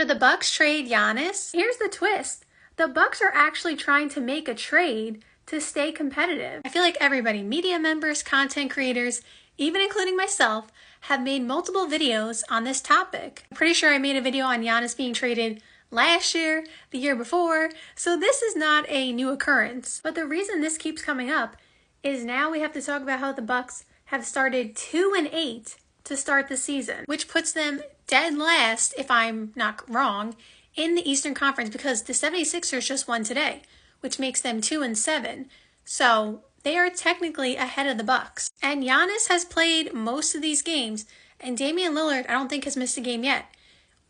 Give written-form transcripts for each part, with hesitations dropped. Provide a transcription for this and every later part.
Should the Bucks trade Giannis? Here's the twist. The Bucks are actually trying to make a trade to stay competitive. I feel like everybody, media members, content creators, even including myself, have made multiple videos on this topic. I'm pretty sure I made a video on Giannis being traded last year, the year before, so this is not a new occurrence. But the reason this keeps coming up is now we have to talk about how the Bucks have started 2-8 to start the season, which puts them dead last, if I'm not wrong, in the Eastern Conference because the 76ers just won today, which makes them 2-7. So they are technically ahead of the Bucks. And Giannis has played most of these games, and Damian Lillard, I don't think has missed a game yet.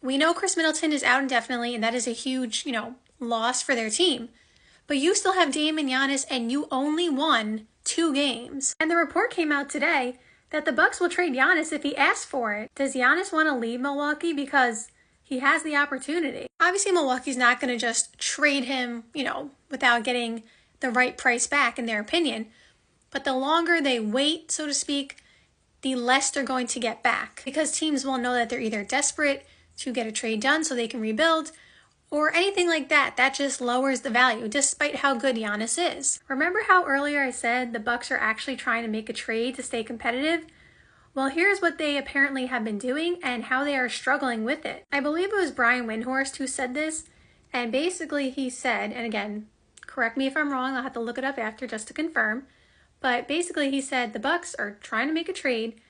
We know Chris Middleton is out indefinitely, and that is a huge, loss for their team. But you still have Dame and Giannis, and you only won 2 games. And the report came out today that the Bucks will trade Giannis if he asks for it. Does Giannis want to leave Milwaukee because he has the opportunity? Obviously, Milwaukee's not going to just trade him, without getting the right price back, in their opinion. But the longer they wait, so to speak, the less they're going to get back. Because teams will know that they're either desperate to get a trade done so they can rebuild, or anything like that. That just lowers the value, despite how good Giannis is. Remember how earlier I said the Bucks are actually trying to make a trade to stay competitive? Well, here's what they apparently have been doing and how they are struggling with it. I believe it was Brian Windhorst who said this, and basically he said, and again, correct me if I'm wrong, I'll have to look it up after just to confirm, but basically he said the Bucks are trying to make a trade,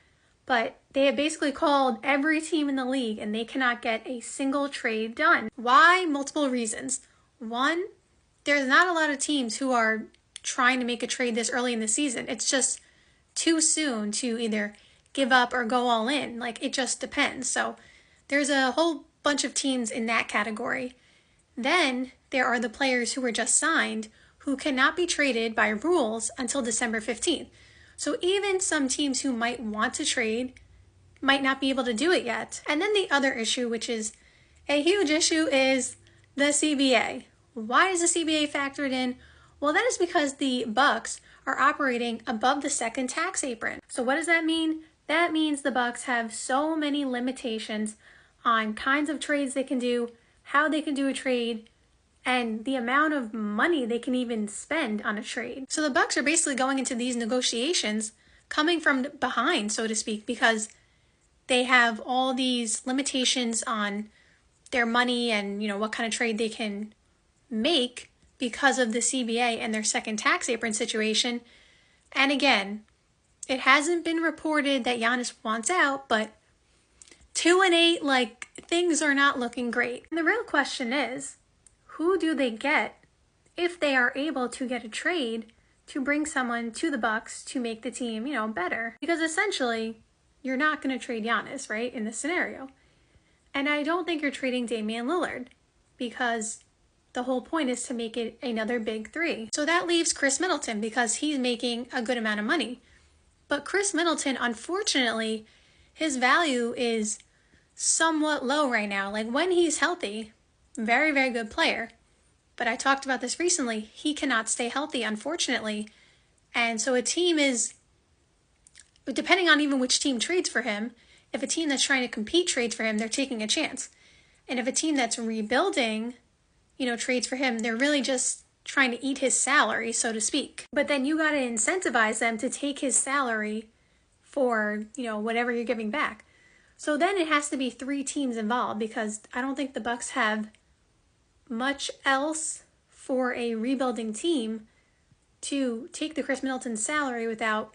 but they have basically called every team in the league and they cannot get a single trade done. Why? Multiple reasons. One, there's not a lot of teams who are trying to make a trade this early in the season. It's just too soon to either give up or go all in. It just depends. So there's a whole bunch of teams in that category. Then there are the players who were just signed who cannot be traded by rules until December 15th. So even some teams who might want to trade might not be able to do it yet. And then the other issue, which is a huge issue, is the CBA. Why is the CBA factored in? Well, that is because the Bucks are operating above the second tax apron. So what does that mean? That means the Bucks have so many limitations on kinds of trades they can do, how they can do a trade, and the amount of money they can even spend on a trade. So the Bucks are basically going into these negotiations coming from behind, so to speak, because they have all these limitations on their money and, what kind of trade they can make because of the CBA and their second tax apron situation. And again, it hasn't been reported that Giannis wants out, but 2-8, things are not looking great. And the real question is, who do they get if they are able to get a trade to bring someone to the Bucks to make the team, better? Because essentially, you're not going to trade Giannis, right, in this scenario. And I don't think you're trading Damian Lillard because the whole point is to make it another big 3. So that leaves Chris Middleton because he's making a good amount of money. But Chris Middleton, unfortunately, his value is somewhat low right now. When he's healthy, very, very good player. But I talked about this recently. He cannot stay healthy, unfortunately. And so a team is, depending on even which team trades for him, if a team that's trying to compete trades for him, they're taking a chance. And if a team that's rebuilding, trades for him, they're really just trying to eat his salary, so to speak. But then you got to incentivize them to take his salary for, whatever you're giving back. So then it has to be 3 teams involved because I don't think the Bucks have much else for a rebuilding team to take the Chris Middleton salary without,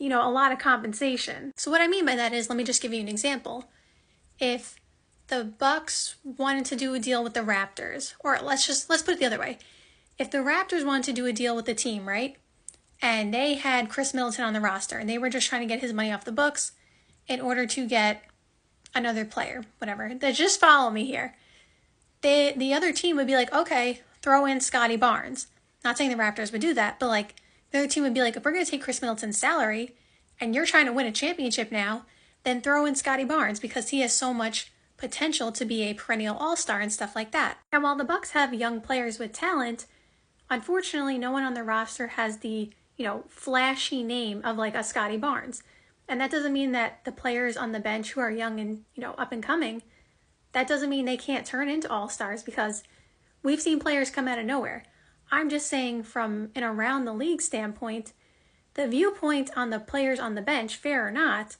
a lot of compensation. So what I mean by that is, let me just give you an example. If the Bucks wanted to do a deal with the Raptors, or let's put it the other way. If the Raptors wanted to do a deal with the team, right? And they had Chris Middleton on the roster and they were just trying to get his money off the books in order to get another player, whatever. Just follow me here. The other team would be like, okay, throw in Scotty Barnes. Not saying the Raptors would do that, but the other team would be like, if we're going to take Chris Middleton's salary and you're trying to win a championship now, then throw in Scotty Barnes because he has so much potential to be a perennial all-star and stuff like that. And while the Bucks have young players with talent, unfortunately, no one on the roster has the, flashy name of a Scotty Barnes. And that doesn't mean that the players on the bench who are young and, up and coming that doesn't mean they can't turn into all-stars, because we've seen players come out of nowhere. I'm just saying, from an around the league standpoint, the viewpoint on the players on the bench, fair or not,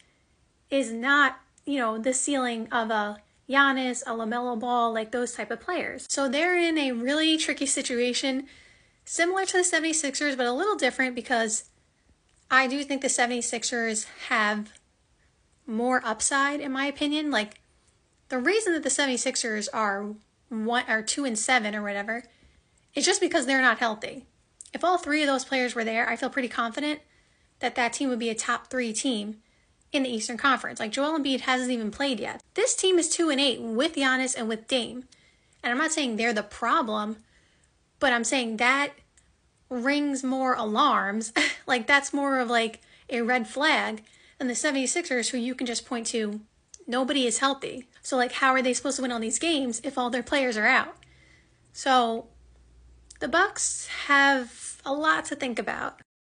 is not, the ceiling of a Giannis, a LaMelo Ball, like those type of players. So they're in a really tricky situation, similar to the 76ers, but a little different, because I do think the 76ers have more upside, in my opinion. Like, the reason that the 76ers are 2-7 or whatever is just because they're not healthy. If all three of those players were there, I feel pretty confident that that team would be a top 3 team in the Eastern Conference. Like, Joel Embiid hasn't even played yet. This team is 2-8 with Giannis and with Dame. And I'm not saying they're the problem, but I'm saying that rings more alarms. Like, that's more of like a red flag than the 76ers, who you can just point to, nobody is healthy. So, like, how are they supposed to win all these games if all their players are out? So the Bucks have a lot to think about.